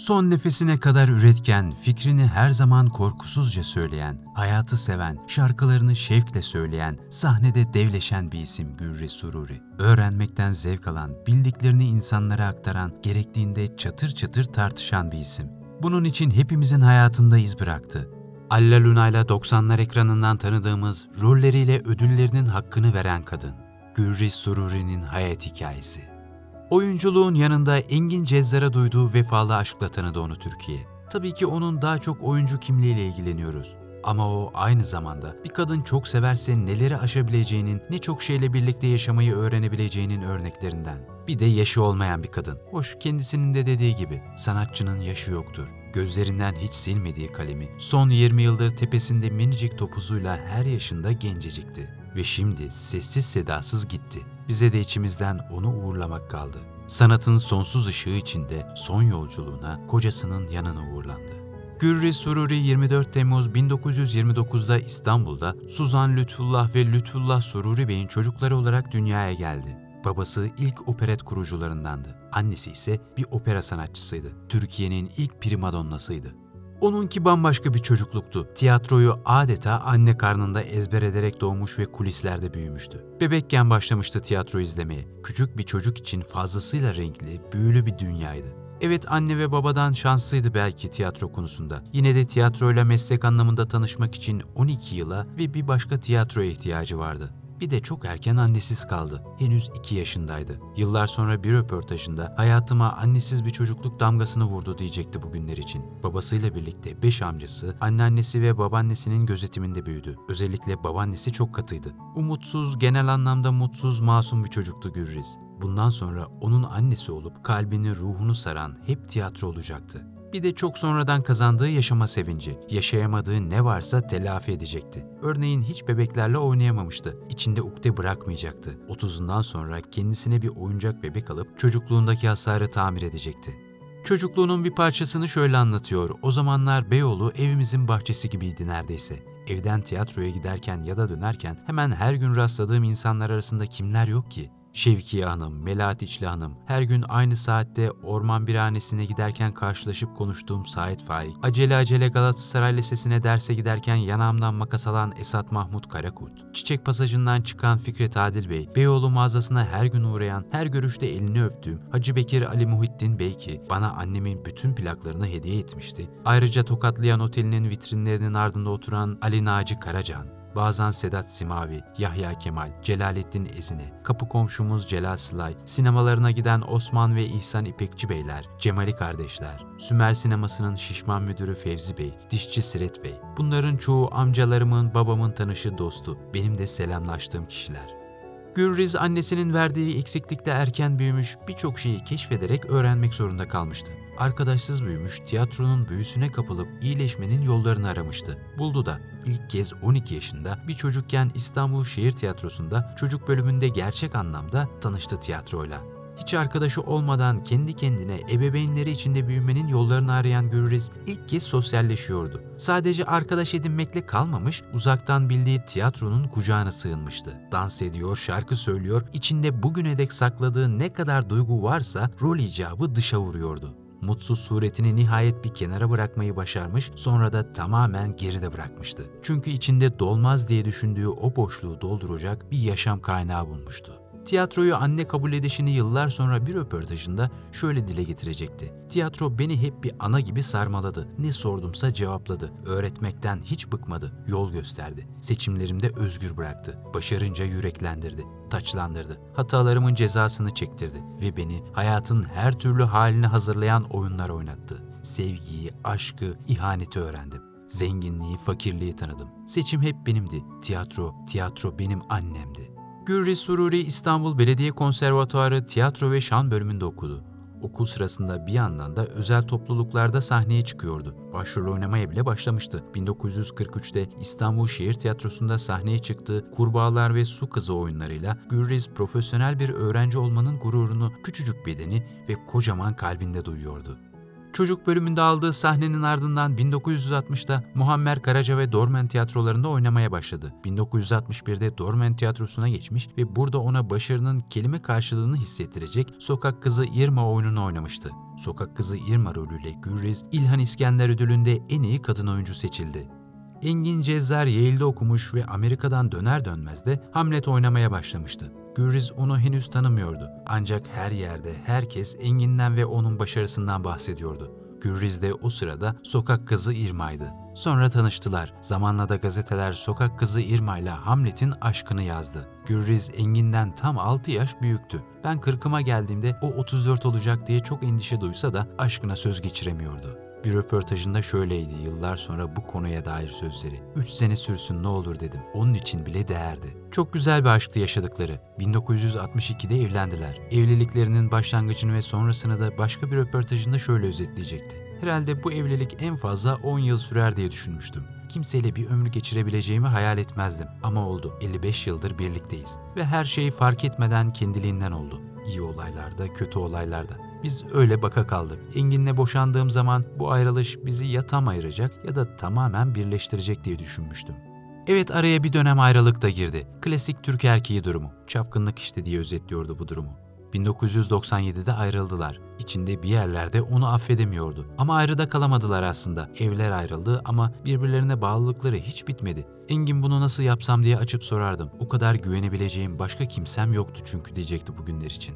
Son nefesine kadar üretken, fikrini her zaman korkusuzca söyleyen, hayatı seven, şarkılarını şevkle söyleyen, sahnede devleşen bir isim Gürri Sururi. Öğrenmekten zevk alan, bildiklerini insanlara aktaran, gerektiğinde çatır çatır tartışan bir isim. Bunun için hepimizin hayatında iz bıraktı. Alla Luna'yla 90'lar ekranından tanıdığımız, rolleriyle ödüllerinin hakkını veren kadın. Gürri Sururi'nin hayat hikayesi. Oyunculuğun yanında Engin Cezzar'a duyduğu vefalı aşkla tanıdı onu Türkiye. Tabii ki onun daha çok oyuncu kimliğiyle ilgileniyoruz. Ama o aynı zamanda bir kadın çok severse neleri aşabileceğinin, ne çok şeyle birlikte yaşamayı öğrenebileceğinin örneklerinden. Bir de yaşı olmayan bir kadın. Hoş, kendisinin de dediği gibi sanatçının yaşı yoktur. Gözlerinden hiç silmediği kalemi son 20 yıldır tepesinde minicik topuzuyla her yaşında gencecikti. Ve şimdi sessiz sedasız gitti. Bize de içimizden onu uğurlamak kaldı. Sanatın sonsuz ışığı içinde son yolculuğuna kocasının yanına uğurlandı. Gürri Sururi 24 Temmuz 1929'da İstanbul'da Suzan Lütfullah ve Lütfullah Sururi Bey'in çocukları olarak dünyaya geldi. Babası ilk operet kurucularındandı. Annesi ise bir opera sanatçısıydı. Türkiye'nin ilk primadonnasıydı. Onunki bambaşka bir çocukluktu. Tiyatroyu adeta anne karnında ezber ederek doğmuş ve kulislerde büyümüştü. Bebekken başlamıştı tiyatro izlemeye. Küçük bir çocuk için fazlasıyla renkli, büyülü bir dünyaydı. Evet, anne ve babadan şanslıydı belki tiyatro konusunda. Yine de tiyatroyla meslek anlamında tanışmak için 12 yıla ve bir başka tiyatroya ihtiyacı vardı. Bir de çok erken annesiz kaldı. Henüz 2 yaşındaydı. Yıllar sonra bir röportajında hayatıma annesiz bir çocukluk damgasını vurdu diyecekti bugünler için. Babasıyla birlikte 5 amcası, anneannesi ve babaannesinin gözetiminde büyüdü. Özellikle babaannesi çok katıydı. Umutsuz, genel anlamda mutsuz, masum bir çocuktu Gürriz. Bundan sonra onun annesi olup kalbini, ruhunu saran hep tiyatro olacaktı. Bir de çok sonradan kazandığı yaşama sevinci, yaşayamadığı ne varsa telafi edecekti. Örneğin hiç bebeklerle oynayamamıştı, içinde ukde bırakmayacaktı. 30'undan sonra kendisine bir oyuncak bebek alıp çocukluğundaki hasarı tamir edecekti. Çocukluğunun bir parçasını şöyle anlatıyor. O zamanlar Beyoğlu evimizin bahçesi gibiydi neredeyse. Evden tiyatroya giderken ya da dönerken hemen her gün rastladığım insanlar arasında kimler yok ki? Şevkiye Hanım, Melahat İçli Hanım, her gün aynı saatte orman birhanesine giderken karşılaşıp konuştuğum Sait Faik, acele acele Galatasaray Lisesi'ne derse giderken yanağımdan makas alan Esat Mahmut Karakurt, Çiçek Pasajı'ndan çıkan Fikret Adil Bey, Beyoğlu mağazasına her gün uğrayan, her görüşte elini öptüğüm Hacı Bekir Ali Muhittin Bey ki bana annemin bütün plaklarını hediye etmişti. Ayrıca Tokatlıyan Oteli'nin vitrinlerinin ardında oturan Ali Naci Karacan, bazen Sedat Simavi, Yahya Kemal, Celalettin Ezine, kapı komşumuz Celal Sılay, sinemalarına giden Osman ve İhsan İpekçi Beyler, Cemali kardeşler, Sümer Sineması'nın şişman müdürü Fevzi Bey, dişçi Siret Bey. Bunların çoğu amcalarımın, babamın tanışı, dostu, benim de selamlaştığım kişiler. Gürriz annesinin verdiği eksiklikte erken büyümüş, birçok şeyi keşfederek öğrenmek zorunda kalmıştı. Arkadaşsız büyümüş, tiyatronun büyüsüne kapılıp iyileşmenin yollarını aramıştı. Buldu da. İlk kez 12 yaşında bir çocukken İstanbul Şehir Tiyatrosu'nda çocuk bölümünde gerçek anlamda tanıştı tiyatroyla. Hiç arkadaşı olmadan kendi kendine ebeveynleri içinde büyümenin yollarını arayan Gürriz ilk kez sosyalleşiyordu. Sadece arkadaş edinmekle kalmamış, uzaktan bildiği tiyatronun kucağına sığınmıştı. Dans ediyor, şarkı söylüyor, içinde bugüne dek sakladığı ne kadar duygu varsa rol icabı dışa vuruyordu. Mutsuz suretini nihayet bir kenara bırakmayı başarmış, sonra da tamamen geride bırakmıştı. Çünkü içinde dolmaz diye düşündüğü o boşluğu dolduracak bir yaşam kaynağı bulmuştu. Tiyatroyu anne kabul edişini yıllar sonra bir röportajında şöyle dile getirecekti. Tiyatro beni hep bir ana gibi sarmaladı. Ne sordumsa cevapladı. Öğretmekten hiç bıkmadı. Yol gösterdi. Seçimlerimde özgür bıraktı. Başarınca yüreklendirdi. Taçlandırdı. Hatalarımın cezasını çektirdi. Ve beni hayatın her türlü haline hazırlayan oyunlar oynattı. Sevgiyi, aşkı, ihaneti öğrendim. Zenginliği, fakirliği tanıdım. Seçim hep benimdi. Tiyatro benim annemdi. Gürri Sururi İstanbul Belediye Konservatuarı Tiyatro ve Şan bölümünde okudu. Okul sırasında bir yandan da özel topluluklarda sahneye çıkıyordu. Başrol oynamaya bile başlamıştı. 1943'te İstanbul Şehir Tiyatrosu'nda sahneye çıktığı Kurbağalar ve Su Kızı oyunlarıyla Gürriz profesyonel bir öğrenci olmanın gururunu küçücük bedeni ve kocaman kalbinde duyuyordu. Çocuk bölümünde aldığı sahnenin ardından 1960'da Muammer Karaca ve Dormen tiyatrolarında oynamaya başladı. 1961'de Dormen tiyatrosuna geçmiş ve burada ona başarının kelime karşılığını hissettirecek Sokak Kızı Irma oyununu oynamıştı. Sokak Kızı Irma rolüyle Gürriz, İlhan İskender ödülünde en iyi kadın oyuncu seçildi. Engin Cezzar Yale'de okumuş ve Amerika'dan döner dönmez de Hamlet oynamaya başlamıştı. Gürriz onu henüz tanımıyordu. Ancak her yerde herkes Engin'den ve onun başarısından bahsediyordu. Gürriz de o sırada Sokak Kızı Irma'ydı. Sonra tanıştılar. Zamanla da gazeteler Sokak Kızı Irma ile Hamlet'in aşkını yazdı. Gürriz Engin'den tam 6 yaş büyüktü. Ben 40'ıma geldiğimde o 34 olacak diye çok endişe duysa da aşkına söz geçiremiyordu. Bir röportajında şöyleydi yıllar sonra bu konuya dair sözleri. 3 sene sürsün ne olur dedim. Onun için bile değerdi. Çok güzel bir aşktı yaşadıkları. 1962'de evlendiler. Evliliklerinin başlangıcını ve sonrasını da başka bir röportajında şöyle özetleyecekti. Herhalde bu evlilik en fazla 10 yıl sürer diye düşünmüştüm. Kimseyle bir ömür geçirebileceğimi hayal etmezdim. Ama oldu. 55 yıldır birlikteyiz. Ve her şey fark etmeden kendiliğinden oldu. İyi olaylarda, kötü olaylarda. Biz öyle baka kaldık. Engin'le boşandığım zaman bu ayrılış bizi ya tam ayıracak ya da tamamen birleştirecek diye düşünmüştüm. Evet, araya bir dönem ayrılık da girdi. Klasik Türk erkeği durumu. Çapkınlık işte diye özetliyordu bu durumu. 1997'de ayrıldılar. İçinde bir yerlerde onu affedemiyordu. Ama ayrı da kalamadılar aslında. Evler ayrıldı ama birbirlerine bağlılıkları hiç bitmedi. Engin bunu nasıl yapsam diye açıp sorardım. O kadar güvenebileceğim başka kimsem yoktu çünkü diyecekti bugünler için.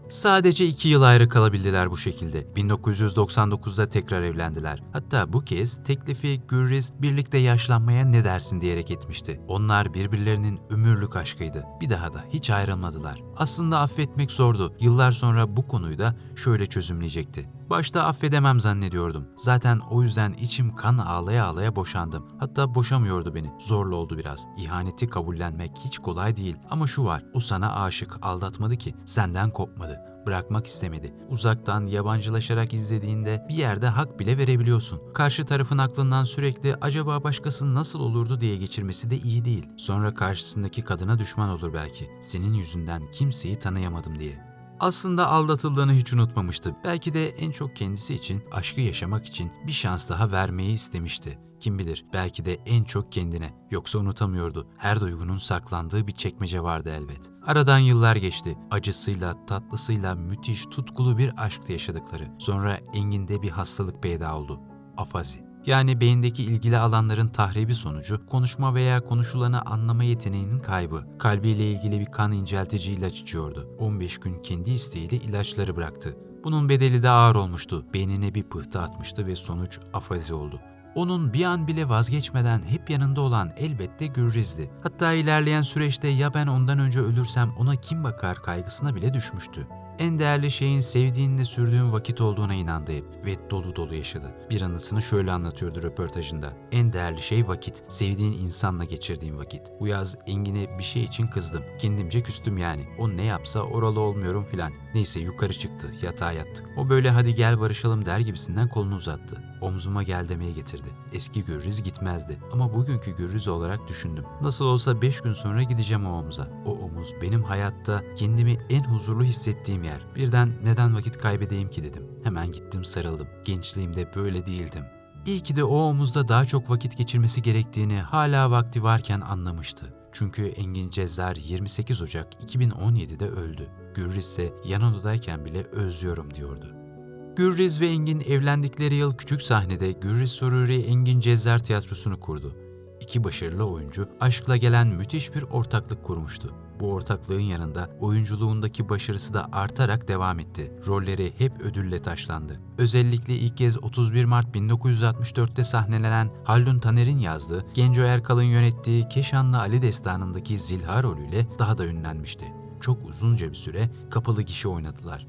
Sadece 2 yıl ayrı kalabildiler bu şekilde. 1999'da tekrar evlendiler. Hatta bu kez teklifi Gürriz birlikte yaşlanmaya ne dersin diyerek etmişti. Onlar birbirlerinin ömürlük aşkıydı. Bir daha da hiç ayrılmadılar. Aslında affetmek zordu. Yıllar sonra bu konuyu da şöyle çözümleyecekti. Başta affedemem zannediyordum. Zaten o yüzden içim kan ağlaya ağlaya boşandım. Hatta boşamıyordu beni. Zorlu oldu biraz. İhaneti kabullenmek hiç kolay değil. Ama şu var, o sana aşık, aldatmadı ki. Senden kopmadı. Bırakmak istemedi. Uzaktan yabancılaşarak izlediğinde bir yerde hak bile verebiliyorsun. Karşı tarafın aklından sürekli acaba başkası nasıl olurdu diye geçirmesi de iyi değil. Sonra karşısındaki kadına düşman olur belki. Senin yüzünden kimseyi tanıyamadım diye. Aslında aldatıldığını hiç unutmamıştı. Belki de en çok kendisi için, aşkı yaşamak için bir şans daha vermeyi istemişti. Kim bilir, belki de en çok kendine. Yoksa unutamıyordu. Her duygunun saklandığı bir çekmece vardı elbet. Aradan yıllar geçti. Acısıyla, tatlısıyla müthiş, tutkulu bir aşkta yaşadıkları. Sonra Engin'de bir hastalık peyda oldu. Afazi. Yani beyindeki ilgili alanların tahribi sonucu konuşma veya konuşulanı anlama yeteneğinin kaybı. Kalbiyle ilgili bir kan inceltici ilaç içiyordu. 15 gün kendi isteğiyle ilaçları bıraktı. Bunun bedeli de ağır olmuştu. Beynine bir pıhtı atmıştı ve sonuç afazi oldu. Onun bir an bile vazgeçmeden hep yanında olan elbette Gürriz'di. Hatta ilerleyen süreçte ya ben ondan önce ölürsem ona kim bakar kaygısına bile düşmüştü. En değerli şeyin sevdiğinle sürdüğün vakit olduğuna inandı hep ve dolu dolu yaşadı. Bir anısını şöyle anlatıyordu röportajında. En değerli şey vakit, sevdiğin insanla geçirdiğin vakit. Bu yaz Engin'e bir şey için kızdım. Kendimce küstüm yani. O ne yapsa oralı olmuyorum filan. Neyse yukarı çıktı, yatağa yattık. O böyle hadi gel barışalım der gibisinden kolunu uzattı. Omzuma gel demeye getirdi. Eski Gürriz gitmezdi ama bugünkü Gürriz olarak düşündüm. Nasıl olsa 5 gün sonra gideceğim o omuza. O omuz benim hayatta kendimi en huzurlu hissettiğim yer. Birden neden vakit kaybedeyim ki dedim. Hemen gittim sarıldım. Gençliğimde böyle değildim. İyi ki de o omuzda daha çok vakit geçirmesi gerektiğini hala vakti varken anlamıştı. Çünkü Engin Cezzar 28 Ocak 2017'de öldü. Gürriz ise yan odadayken bile özlüyorum diyordu. Gürriz ve Engin evlendikleri yıl küçük sahnede Gürriz Sururi Engin Cezzar tiyatrosunu kurdu. İki başarılı oyuncu aşkla gelen müthiş bir ortaklık kurmuştu. Bu ortaklığın yanında oyunculuğundaki başarısı da artarak devam etti. Rolleri hep ödülle taşlandı. Özellikle ilk kez 31 Mart 1964'te sahnelenen Haldun Taner'in yazdığı, Genco Erkal'ın yönettiği Keşanlı Ali Destanı'ndaki Zilha rolüyle daha da ünlenmişti. Çok uzunca bir süre kapalı gişe oynadılar.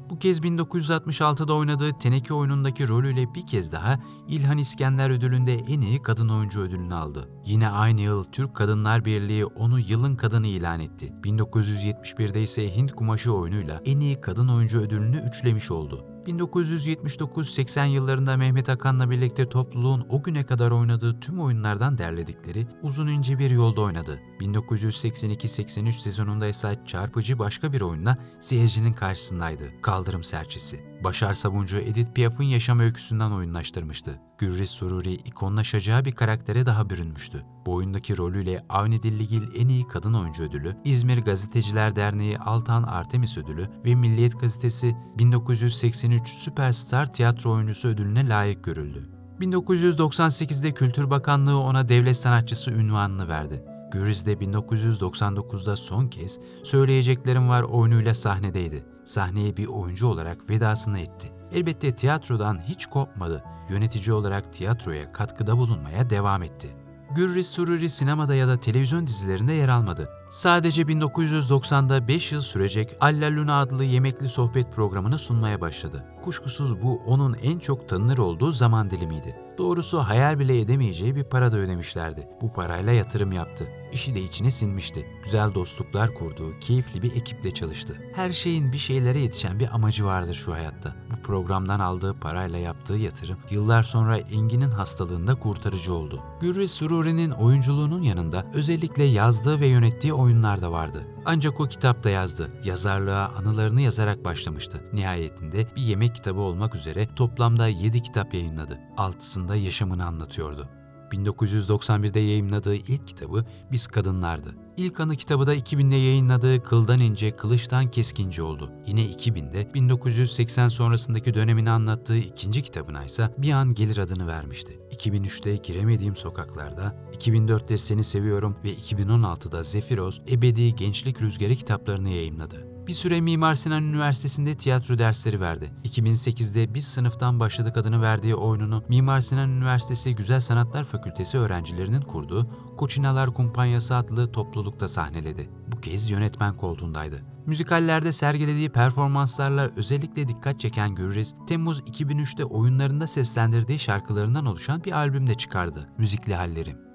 Bu kez 1966'da oynadığı Teneke oyunundaki rolüyle bir kez daha İlhan İskender ödülünde en iyi kadın oyuncu ödülünü aldı. Yine aynı yıl Türk Kadınlar Birliği onu yılın kadını ilan etti. 1971'de ise Hint Kumaşı oyunuyla en iyi kadın oyuncu ödülünü üçlemiş oldu. 1979-80 yıllarında Mehmet Akan'la birlikte topluluğun o güne kadar oynadığı tüm oyunlardan derledikleri Uzun İnce Bir Yolda oynadı. 1982-83 sezonunda ise çarpıcı başka bir oyunla seyircinin karşısındaydı. Kaldırım Serçesi. Başar Sabuncu, Edith Piaf'ın yaşam öyküsünden oyunlaştırmıştı. Gürriz Sururi ikonlaşacağı bir karaktere daha bürünmüştü. Bu oyundaki rolüyle Avni Dilligil en iyi kadın oyuncu ödülü, İzmir Gazeteciler Derneği Altan Artemis ödülü ve Milliyet Gazetesi 1983 Süperstar Tiyatro Oyuncusu ödülüne layık görüldü. 1998'de Kültür Bakanlığı ona devlet sanatçısı unvanını verdi. Gürriz de 1999'da son kez "Söyleyeceklerim Var" oyunuyla sahnedeydi. Sahneye bir oyuncu olarak vedasını etti. Elbette tiyatrodan hiç kopmadı. Yönetici olarak tiyatroya katkıda bulunmaya devam etti. Gürriz Sururi sinemada ya da televizyon dizilerinde yer almadı. Sadece 1990'da 5 yıl sürecek Alla Luna adlı yemekli sohbet programını sunmaya başladı. Kuşkusuz bu onun en çok tanınır olduğu zaman dilimiydi. Doğrusu hayal bile edemeyeceği bir para da ödemişlerdi. Bu parayla yatırım yaptı. İşi de içine sinmişti. Güzel dostluklar kurduğu, keyifli bir ekiple çalıştı. Her şeyin bir şeylere yetişen bir amacı vardır şu hayatta. Bu programdan aldığı parayla yaptığı yatırım yıllar sonra Engin'in hastalığında kurtarıcı oldu. Gürriz Sururi'nin oyunculuğunun yanında özellikle yazdığı ve yönettiği oyunlar da vardı. Ancak o kitap da yazdı. Yazarlığa anılarını yazarak başlamıştı. Nihayetinde bir yemek kitabı olmak üzere toplamda 7 kitap yayınladı. 6'sında yaşamını anlatıyordu. 1991'de yayımladığı ilk kitabı Biz Kadınlardı. İlk anı kitabı da 2000'de yayınladığı Kıldan İnce, Kılıçtan Keskince oldu. Yine 2000'de 1980 sonrasındaki dönemini anlattığı ikinci kitabına ise Bir An Gelir adını vermişti. 2003'te Giremediğim Sokaklarda, 2004'te Seni Seviyorum ve 2016'da Zefiroz, Ebedi Gençlik Rüzgarı kitaplarını yayımladı. Bir süre Mimar Sinan Üniversitesi'nde tiyatro dersleri verdi. 2008'de Biz Sınıftan Başladık adını verdiği oyununu Mimar Sinan Üniversitesi Güzel Sanatlar Fakültesi öğrencilerinin kurduğu Koçinalar Kumpanyası adlı toplulukta sahneledi. Bu kez yönetmen koltuğundaydı. Müzikallerde sergilediği performanslarla özellikle dikkat çeken Gürriz, Temmuz 2003'te oyunlarında seslendirdiği şarkılarından oluşan bir albüm de çıkardı, Müzikli Hallerim.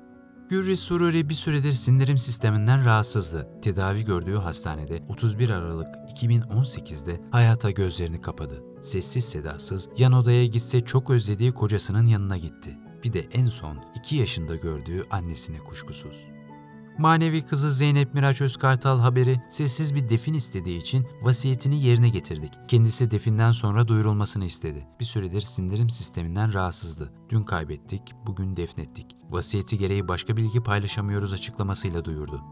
Gürriz Sururi bir süredir sindirim sisteminden rahatsızdı. Tedavi gördüğü hastanede 31 Aralık 2018'de hayata gözlerini kapadı. Sessiz sedasız yan odaya gitse çok özlediği kocasının yanına gitti. Bir de en son 2 yaşında gördüğü annesine kuşkusuz. Manevi kızı Zeynep Miraç Özkartal haberi sessiz bir defin istediği için vasiyetini yerine getirdik. Kendisi definden sonra duyurulmasını istedi. Bir süredir sindirim sisteminden rahatsızdı. Dün kaybettik, bugün defnettik. Vasiyeti gereği başka bilgi paylaşamıyoruz açıklamasıyla duyurdu.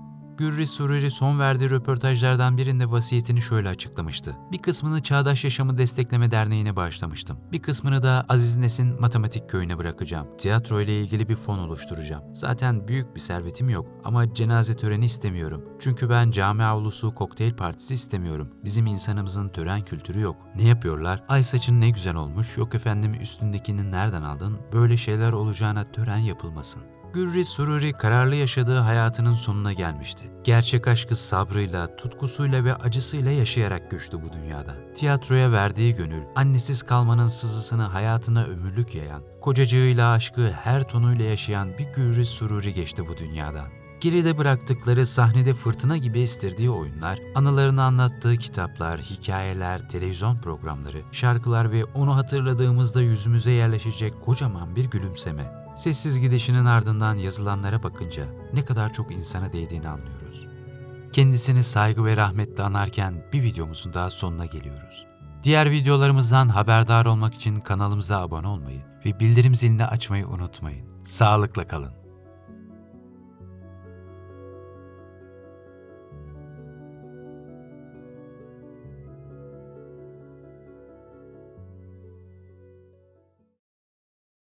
Gürriz Sururi son verdiği röportajlardan birinde vasiyetini şöyle açıklamıştı. Bir kısmını Çağdaş Yaşamı Destekleme Derneği'ne bağışlamıştım. Bir kısmını da Aziz Nesin Matematik Köyü'ne bırakacağım. Tiyatro ile ilgili bir fon oluşturacağım. Zaten büyük bir servetim yok ama cenaze töreni istemiyorum. Çünkü ben cami avlusu kokteyl partisi istemiyorum. Bizim insanımızın tören kültürü yok. Ne yapıyorlar? Ay saçın ne güzel olmuş, yok efendim üstündekini nereden aldın? Böyle şeyler olacağına tören yapılmasın. Gürriz Sururi kararlı yaşadığı hayatının sonuna gelmişti. Gerçek aşkı sabrıyla, tutkusuyla ve acısıyla yaşayarak göçtü bu dünyadan. Tiyatroya verdiği gönül, annesiz kalmanın sızısını hayatına ömürlük yayan, kocacığıyla aşkı her tonuyla yaşayan bir Gürriz Sururi geçti bu dünyadan. Geride bıraktıkları sahnede fırtına gibi estirdiği oyunlar, anılarını anlattığı kitaplar, hikayeler, televizyon programları, şarkılar ve onu hatırladığımızda yüzümüze yerleşecek kocaman bir gülümseme. Sessiz gidişinin ardından yazılanlara bakınca ne kadar çok insana değdiğini anlıyoruz. Kendisini saygı ve rahmetle anarken bir videomuzun daha sonuna geliyoruz. Diğer videolarımızdan haberdar olmak için kanalımıza abone olmayı ve bildirim zilini açmayı unutmayın. Sağlıkla kalın.